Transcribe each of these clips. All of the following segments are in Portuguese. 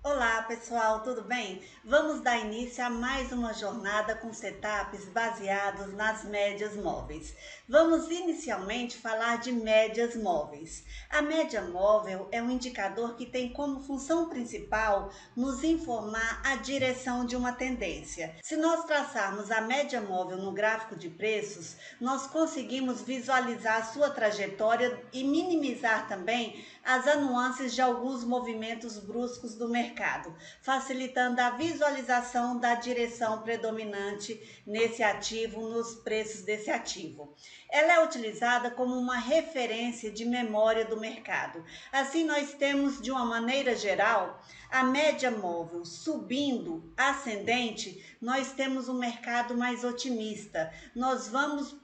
Olá pessoal, tudo bem? Vamos dar início a mais uma jornada com setups baseados nas médias móveis. Vamos inicialmente falar de médias móveis. A média móvel é um indicador que tem como função principal nos informar a direção de uma tendência. Se nós traçarmos a média móvel no gráfico de preços, nós conseguimos visualizar a sua trajetória e minimizar também as nuances de alguns movimentos bruscos do mercado, facilitando a visualização da direção predominante nesse ativo, nos preços desse ativo. Ela é utilizada como uma referência de memória do mercado. Assim, nós temos, de uma maneira geral, a média móvel subindo, ascendente, nós temos um mercado mais otimista. Nós vamos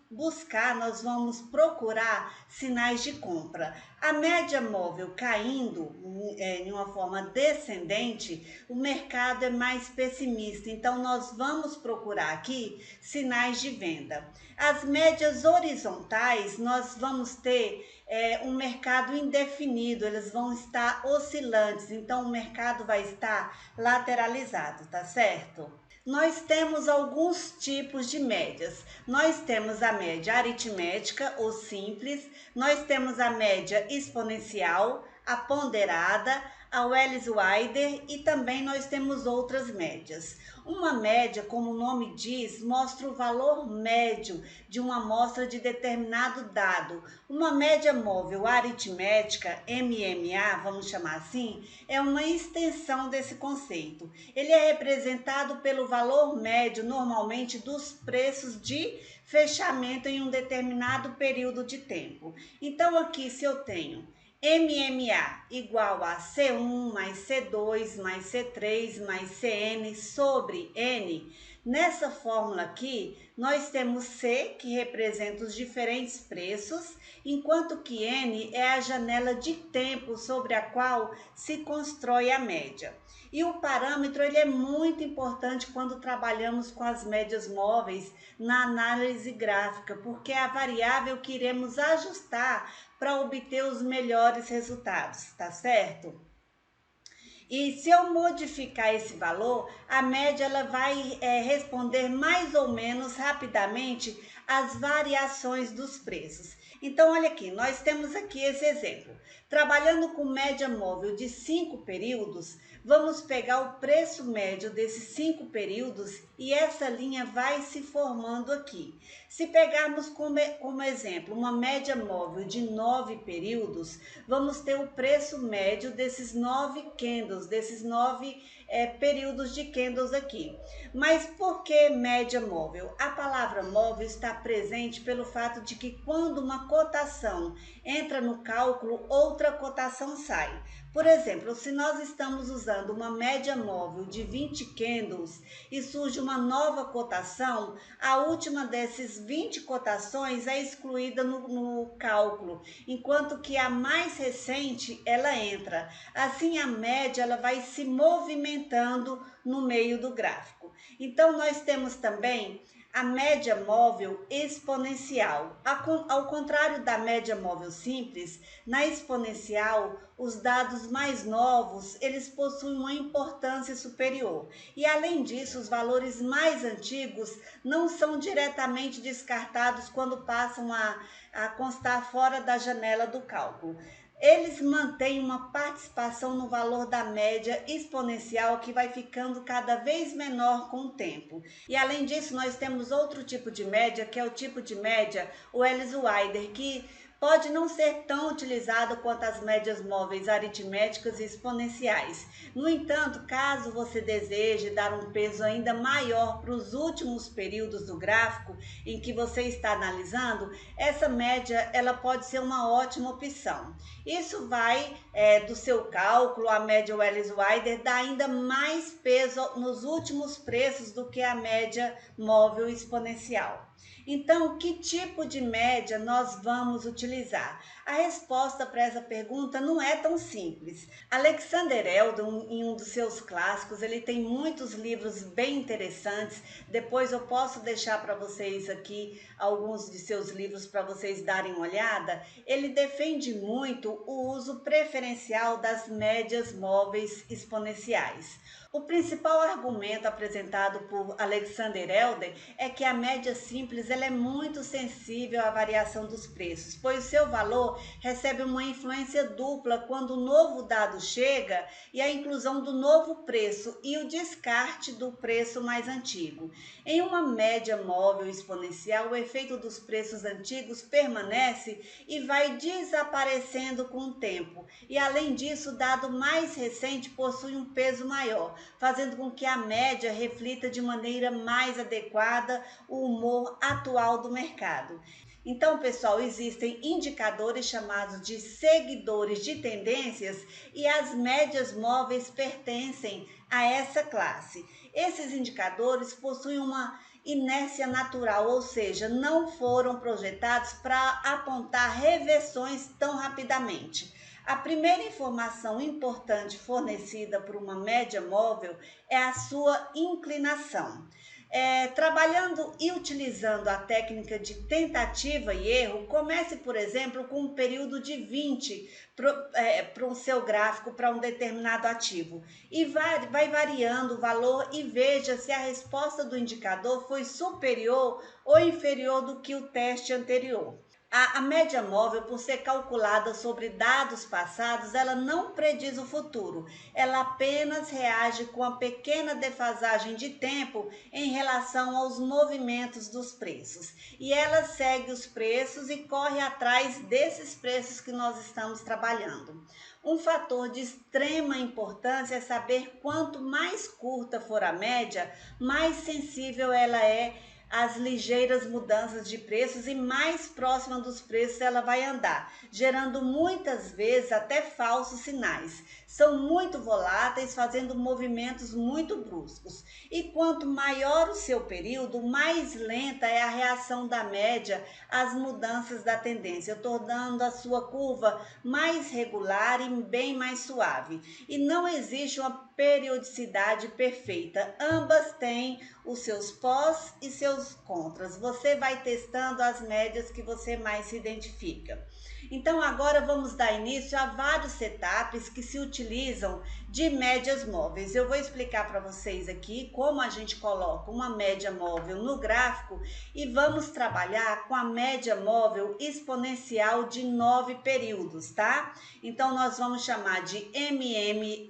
procurar sinais de compra. A média móvel caindo em uma forma descendente, o mercado é mais pessimista. Então, nós vamos procurar aqui sinais de venda. As médias horizontais, nós vamos ter um mercado indefinido, eles vão estar oscilantes. Então, o mercado vai estar lateralizado, tá certo? Nós temos alguns tipos de médias. Nós temos a média aritmética ou simples, nós temos a média exponencial, a ponderada, a Welles-Wider e também nós temos outras médias. Uma média, como o nome diz, mostra o valor médio de uma amostra de determinado dado. Uma média móvel aritmética, MMA, vamos chamar assim, é uma extensão desse conceito. Ele é representado pelo valor médio, normalmente, dos preços de fechamento em um determinado período de tempo. Então, aqui, se eu tenho MMA igual a C1 mais C2 mais C3 mais CN sobre N. Nessa fórmula aqui, nós temos C, que representa os diferentes preços, enquanto que N é a janela de tempo sobre a qual se constrói a média. E o parâmetro ele é muito importante quando trabalhamos com as médias móveis na análise gráfica, porque é a variável que iremos ajustar para obter os melhores resultados, tá certo? E se eu modificar esse valor, a média ela vai responder mais ou menos rapidamente às variações dos preços. Então, olha aqui, nós temos aqui esse exemplo. Trabalhando com média móvel de 5 períodos, vamos pegar o preço médio desses 5 períodos e essa linha vai se formando aqui. Se pegarmos como exemplo uma média móvel de 9 períodos, vamos ter o preço médio desses 9 candles, desses 9 períodos de candles aqui. Mas por que média móvel? A palavra móvel está presente pelo fato de que quando uma cotação entra no cálculo, outra cotação sai. Por exemplo, se nós estamos usando uma média móvel de 20 candles e surge uma nova cotação, a última desses 20 cotações é excluída no cálculo, enquanto que a mais recente ela entra. Assim, a média ela vai se movimentando no meio do gráfico. Então, nós temos também a média móvel exponencial. Ao contrário da média móvel simples, na exponencial, os dados mais novos, eles possuem uma importância superior. E além disso, os valores mais antigos não são diretamente descartados quando passam a constar fora da janela do cálculo. Eles mantêm uma participação no valor da média exponencial que vai ficando cada vez menor com o tempo. E além disso, nós temos outro tipo de média, que é o tipo de média Welles-Wider, que pode não ser tão utilizado quanto as médias móveis aritméticas e exponenciais. No entanto, caso você deseje dar um peso ainda maior para os últimos períodos do gráfico em que você está analisando, essa média ela pode ser uma ótima opção. Isso vai do seu cálculo, a média Welles-Wider dá ainda mais peso nos últimos preços do que a média móvel exponencial. Então, que tipo de média nós vamos utilizar? A resposta para essa pergunta não é tão simples. Alexander Eldon, em um dos seus clássicos, ele tem muitos livros bem interessantes. Depois eu posso deixar para vocês aqui alguns de seus livros para vocês darem uma olhada. Ele defende muito o uso preferencial das médias móveis exponenciais. O principal argumento apresentado por Alexander Elder é que a média simples ela é muito sensível à variação dos preços, pois o seu valor recebe uma influência dupla quando o novo dado chega e a inclusão do novo preço e o descarte do preço mais antigo. Em uma média móvel exponencial, o efeito dos preços antigos permanece e vai desaparecendo com o tempo. E além disso, o dado mais recente possui um peso maior, fazendo com que a média reflita de maneira mais adequada o humor atual do mercado. Então, pessoal, existem indicadores chamados de seguidores de tendências e as médias móveis pertencem a essa classe. Esses indicadores possuem uma inércia natural, ou seja, não foram projetados para apontar reversões tão rapidamente. A primeira informação importante fornecida por uma média móvel é a sua inclinação. Trabalhando e utilizando a técnica de tentativa e erro, comece, por exemplo, com um período de 20 para o seu gráfico para um determinado ativo e vai variando o valor e veja se a resposta do indicador foi superior ou inferior do que o teste anterior. A média móvel, por ser calculada sobre dados passados, ela não prediz o futuro. Ela apenas reage com a pequena defasagem de tempo em relação aos movimentos dos preços. E ela segue os preços e corre atrás desses preços que nós estamos trabalhando. Um fator de extrema importância é saber quanto mais curta for a média, mais sensível ela é as ligeiras mudanças de preços e mais próxima dos preços ela vai andar, gerando muitas vezes até falsos sinais. São muito voláteis, fazendo movimentos muito bruscos. E quanto maior o seu período, mais lenta é a reação da média às mudanças da tendência, tornando a sua curva mais regular e bem mais suave. E não existe uma periodicidade perfeita. Ambas têm os seus pós e seus contras. Você vai testando as médias que você mais se identifica. Então agora vamos dar início a vários setups que se utilizam de médias móveis. Eu vou explicar para vocês aqui como a gente coloca uma média móvel no gráfico e vamos trabalhar com a média móvel exponencial de 9 períodos, tá? Então nós vamos chamar de MME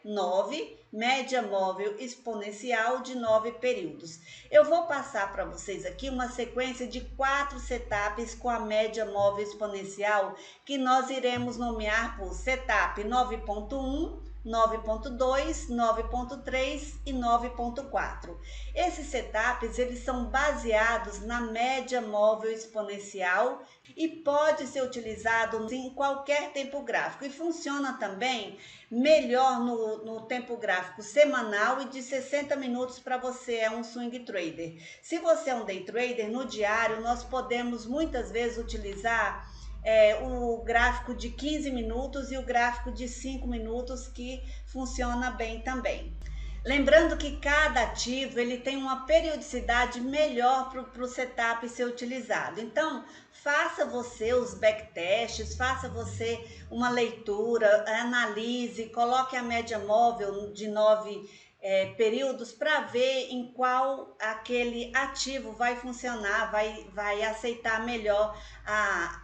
9, média móvel exponencial de 9 períodos. Eu vou passar para vocês aqui uma sequência de 4 setups com a média móvel exponencial que nós iremos nomear por setup 9.1, 9.2, 9.3 e 9.4. Esses setups eles são baseados na média móvel exponencial e pode ser utilizado em qualquer tempo gráfico e funciona também melhor no tempo gráfico semanal e de 60 minutos para você é um swing trader. Se você é um day trader, no diário nós podemos muitas vezes utilizar o gráfico de 15 minutos e o gráfico de 5 minutos que funciona bem também. Lembrando que cada ativo ele tem uma periodicidade melhor para o setup ser utilizado. Então, faça você os backtests, faça você uma leitura, analise, coloque a média móvel de 9 períodos para ver em qual aquele ativo vai funcionar, vai aceitar melhor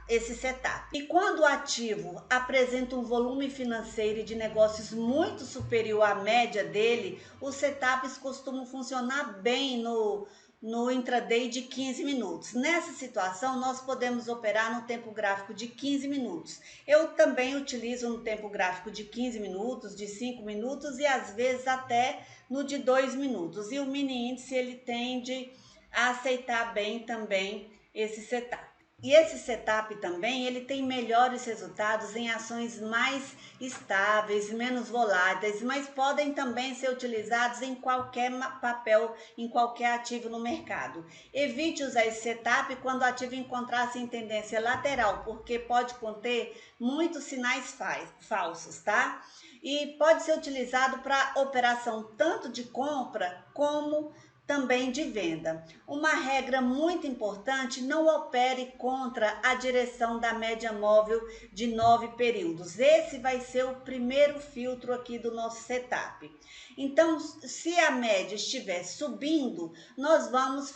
esse setup. E quando o ativo apresenta um volume financeiro e de negócios muito superior à média dele, os setups costumam funcionar bem no intraday de 15 minutos. Nessa situação, nós podemos operar no tempo gráfico de 15 minutos. Eu também utilizo no tempo gráfico de 15 minutos, de 5 minutos e às vezes até no de 2 minutos. E o mini índice ele tende a aceitar bem também esse setup. E esse setup também, ele tem melhores resultados em ações mais estáveis, menos voláteis, mas podem também ser utilizados em qualquer papel, em qualquer ativo no mercado. Evite usar esse setup quando o ativo encontrar-se em tendência lateral, porque pode conter muitos sinais falsos, tá? E pode ser utilizado para operação tanto de compra como também de venda. Uma regra muito importante: não opere contra a direção da média móvel de 9 períodos. Esse vai ser o primeiro filtro aqui do nosso setup. Então, se a média estiver subindo, nós vamos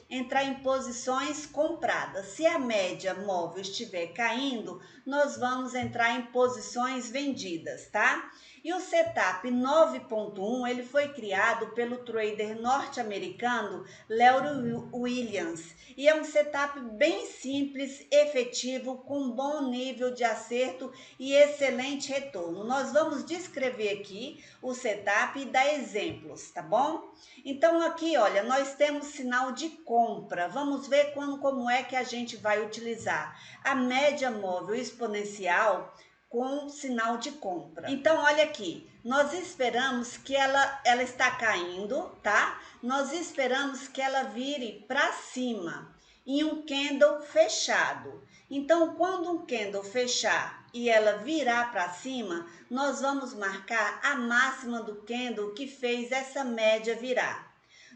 entrar em posições compradas. Se a média móvel estiver caindo, nós vamos entrar em posições vendidas, tá? E o setup 9.1, ele foi criado pelo trader norte-americano Larry Williams e é um setup bem simples, efetivo, com bom nível de acerto e excelente retorno. Nós vamos descrever aqui o setup e dar exemplos, tá bom? Então aqui, olha, nós temos sinal de compra. Vamos ver como é que a gente vai utilizar a média móvel exponencial com sinal de compra. Então, olha aqui, nós esperamos que ela está caindo, tá? Nós esperamos que ela vire para cima em um candle fechado. Então, quando um candle fechar e ela virar para cima, nós vamos marcar a máxima do candle que fez essa média virar.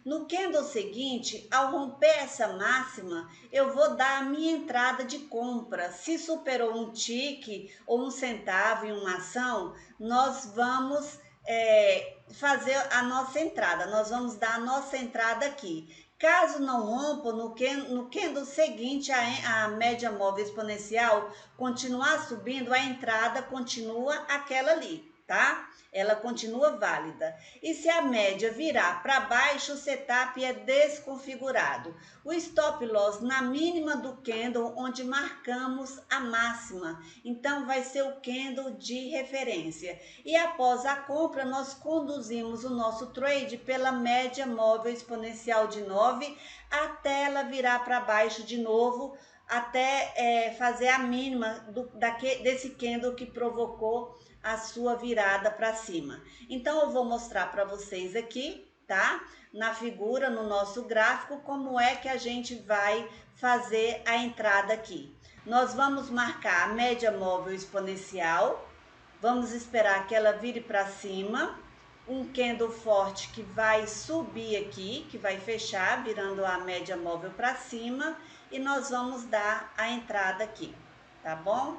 No candle seguinte, ao romper essa máxima, eu vou dar a minha entrada de compra. Se superou um tique ou um centavo em uma ação, nós vamos fazer a nossa entrada. Nós vamos dar a nossa entrada aqui. Caso não rompa, no candle seguinte, a média móvel exponencial continuar subindo, a entrada continua aquela ali, tá? Ela continua válida. E se a média virar para baixo, o setup é desconfigurado. O stop loss na mínima do candle, onde marcamos a máxima. Então, vai ser o candle de referência. E após a compra, nós conduzimos o nosso trade pela média móvel exponencial de 9 até ela virar para baixo de novo, até fazer a mínima desse candle que provocou a sua virada para cima. Então eu vou mostrar para vocês aqui, tá? Na figura, no nosso gráfico, como é que a gente vai fazer a entrada aqui. Nós vamos marcar a média móvel exponencial, vamos esperar que ela vire para cima, um candle forte que vai subir aqui, que vai fechar, virando a média móvel para cima, e nós vamos dar a entrada aqui, tá bom?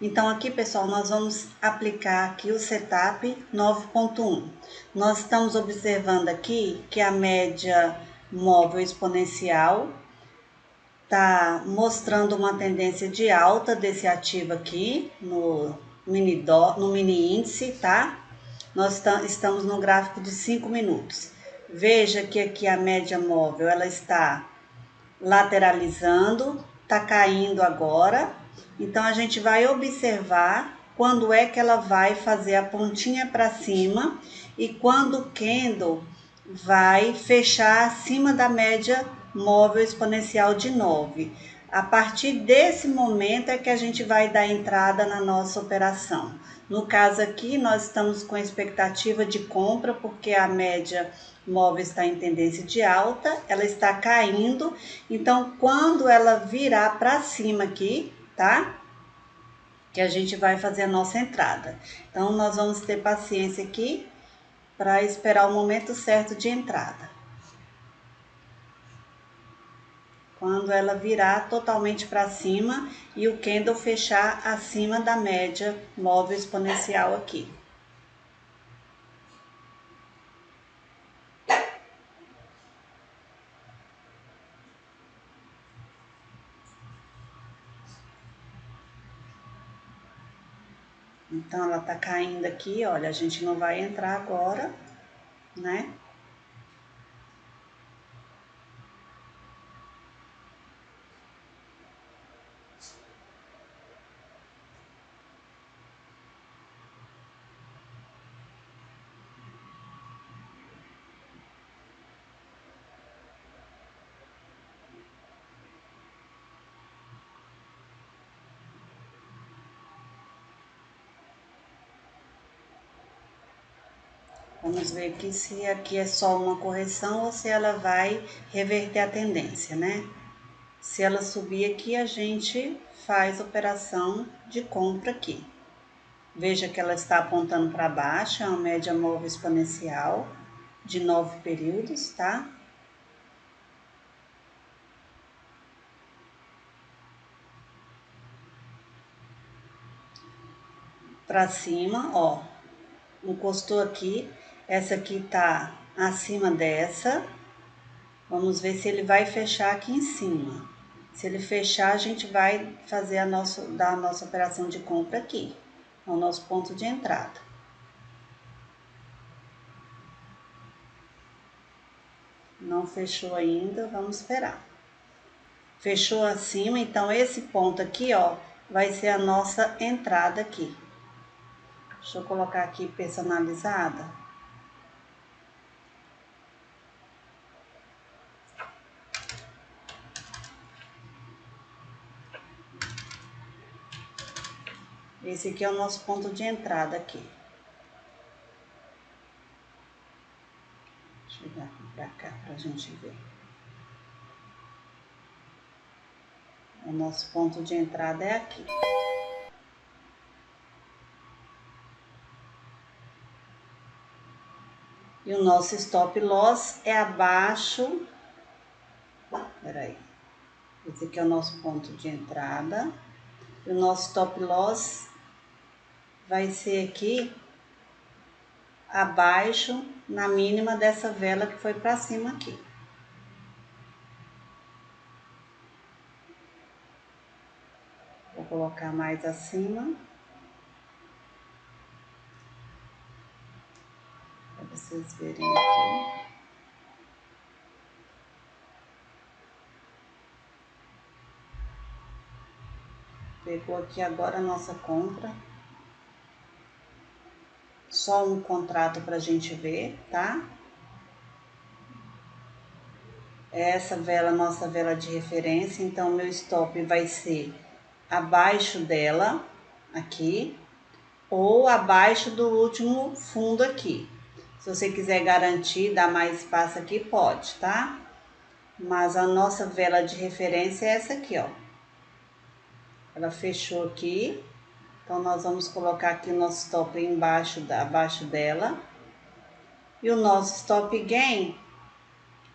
Então aqui, pessoal, nós vamos aplicar aqui o setup 9.1. Nós estamos observando aqui que a média móvel exponencial está mostrando uma tendência de alta desse ativo aqui no mini índice, tá? Nós estamos no gráfico de 5 minutos. Veja que aqui a média móvel ela está lateralizando, está caindo agora. Então a gente vai observar quando é que ela vai fazer a pontinha para cima e quando o candle vai fechar acima da média móvel exponencial de 9. A partir desse momento é que a gente vai dar entrada na nossa operação. No caso aqui, nós estamos com expectativa de compra, porque a média móvel está em tendência de alta, ela está caindo. Então, quando ela virar para cima aqui, tá? Que a gente vai fazer a nossa entrada. Então, nós vamos ter paciência aqui para esperar o momento certo de entrada. Quando ela virar totalmente para cima e o candle fechar acima da média móvel exponencial aqui. Então ela tá caindo aqui, olha, a gente não vai entrar agora, né? Vamos ver aqui se aqui é só uma correção ou se ela vai reverter a tendência, né? Se ela subir aqui, a gente faz operação de compra aqui. Veja que ela está apontando para baixo, é uma média móvel exponencial de 9 períodos, tá? Para cima, ó, encostou aqui, essa aqui tá acima dessa. Vamos ver se ele vai fechar aqui em cima. Se ele fechar, a gente vai fazer dar a nossa operação de compra aqui, no nosso ponto de entrada. Não fechou ainda, vamos esperar. Fechou acima, então esse ponto aqui, ó, vai ser a nossa entrada aqui. Deixa eu colocar aqui personalizada. Esse aqui é o nosso ponto de entrada aqui. Deixa eu chegar aqui pra cá pra gente ver. O nosso ponto de entrada é aqui. E o nosso stop loss é abaixo. Peraí. Esse aqui é o nosso ponto de entrada. E o nosso stop loss vai ser aqui abaixo, na mínima dessa vela que foi para cima aqui. Vou colocar mais acima. Para vocês verem aqui. Pegou aqui agora a nossa compra. Só um contrato para a gente ver, tá? Essa vela, nossa vela de referência, então meu stop vai ser abaixo dela, aqui, ou abaixo do último fundo aqui. Se você quiser garantir, dar mais espaço aqui, pode, tá? Mas a nossa vela de referência é essa aqui, ó. Ela fechou aqui, então nós vamos colocar aqui o nosso stop abaixo dela. E o nosso stop gain,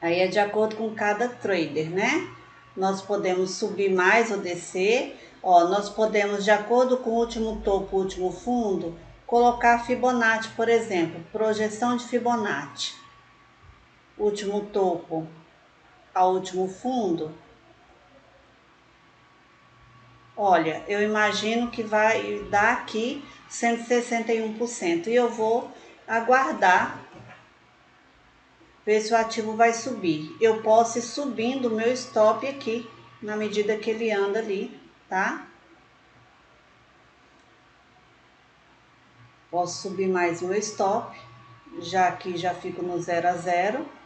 aí é de acordo com cada trader, né? Nós podemos subir mais ou descer. Ó, nós podemos, de acordo com o último topo, o último fundo, colocar Fibonacci, por exemplo, projeção de Fibonacci. Último topo ao último fundo. Olha, eu imagino que vai dar aqui 161%. E eu vou aguardar ver se o ativo vai subir. Eu posso ir subindo o meu stop aqui, na medida que ele anda ali, tá? Posso subir mais meu stop, já que já fico no 0 a 0.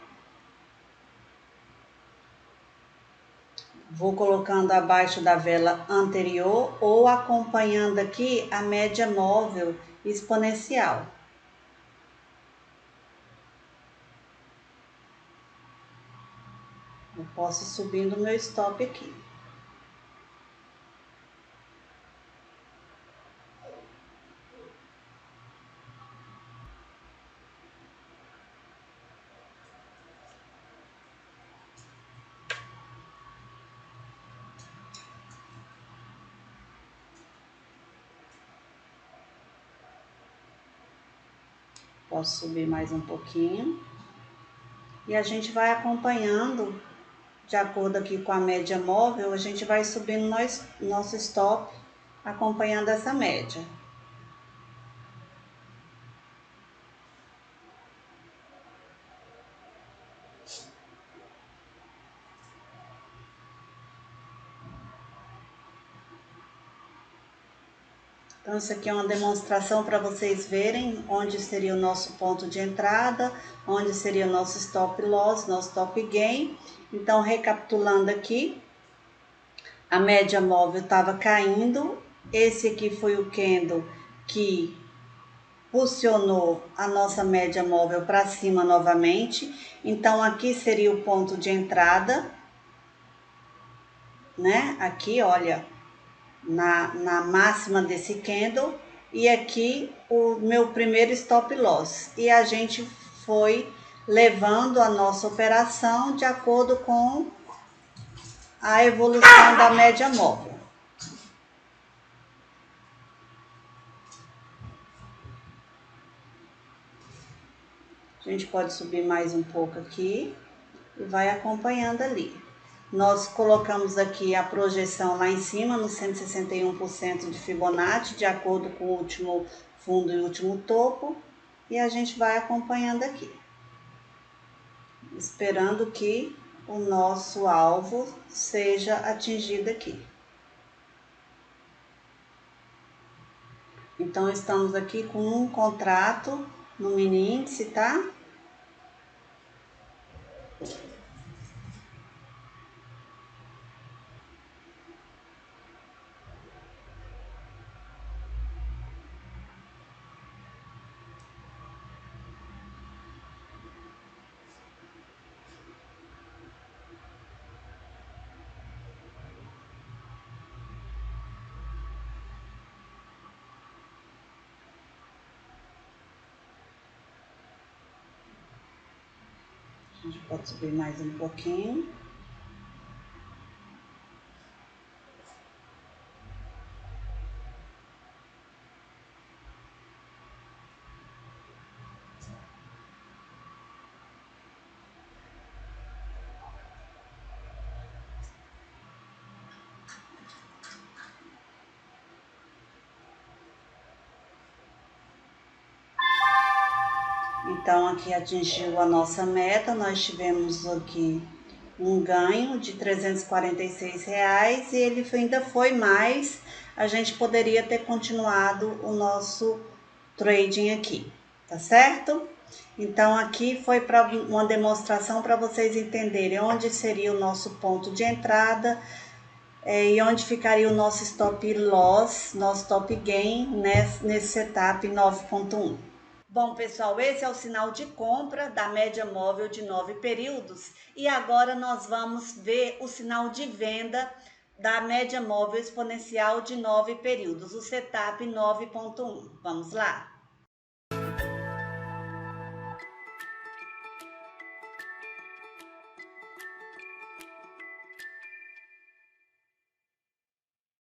Vou colocando abaixo da vela anterior ou acompanhando aqui a média móvel exponencial. Eu posso ir subindo meu stop aqui. Posso subir mais um pouquinho. E a gente vai acompanhando, de acordo aqui com a média móvel, a gente vai subindo nosso stop, acompanhando essa média. Então, isso aqui é uma demonstração para vocês verem onde seria o nosso ponto de entrada, onde seria o nosso stop loss, nosso stop gain. Então, recapitulando aqui, a média móvel estava caindo. Esse aqui foi o candle que posicionou a nossa média móvel para cima novamente. Então, aqui seria o ponto de entrada, né? Aqui, olha, na máxima desse candle. E aqui o meu primeiro stop loss. E a gente foi levando a nossa operação de acordo com a evolução da média móvel. A gente pode subir mais um pouco aqui e vai acompanhando ali. Nós colocamos aqui a projeção lá em cima, no 161% de Fibonacci, de acordo com o último fundo e o último topo. E a gente vai acompanhando aqui, esperando que o nosso alvo seja atingido aqui. Então, estamos aqui com um contrato no mini índice, tá? A gente pode subir mais um pouquinho. Então, aqui atingiu a nossa meta, nós tivemos aqui um ganho de R$ 346 e ele ainda foi mais, a gente poderia ter continuado o nosso trading aqui, tá certo? Então, aqui foi para uma demonstração para vocês entenderem onde seria o nosso ponto de entrada e onde ficaria o nosso stop loss, nosso stop gain nesse setup 9.1. Bom, pessoal, esse é o sinal de compra da média móvel de 9 períodos e agora nós vamos ver o sinal de venda da média móvel exponencial de 9 períodos, o setup 9.1. Vamos lá?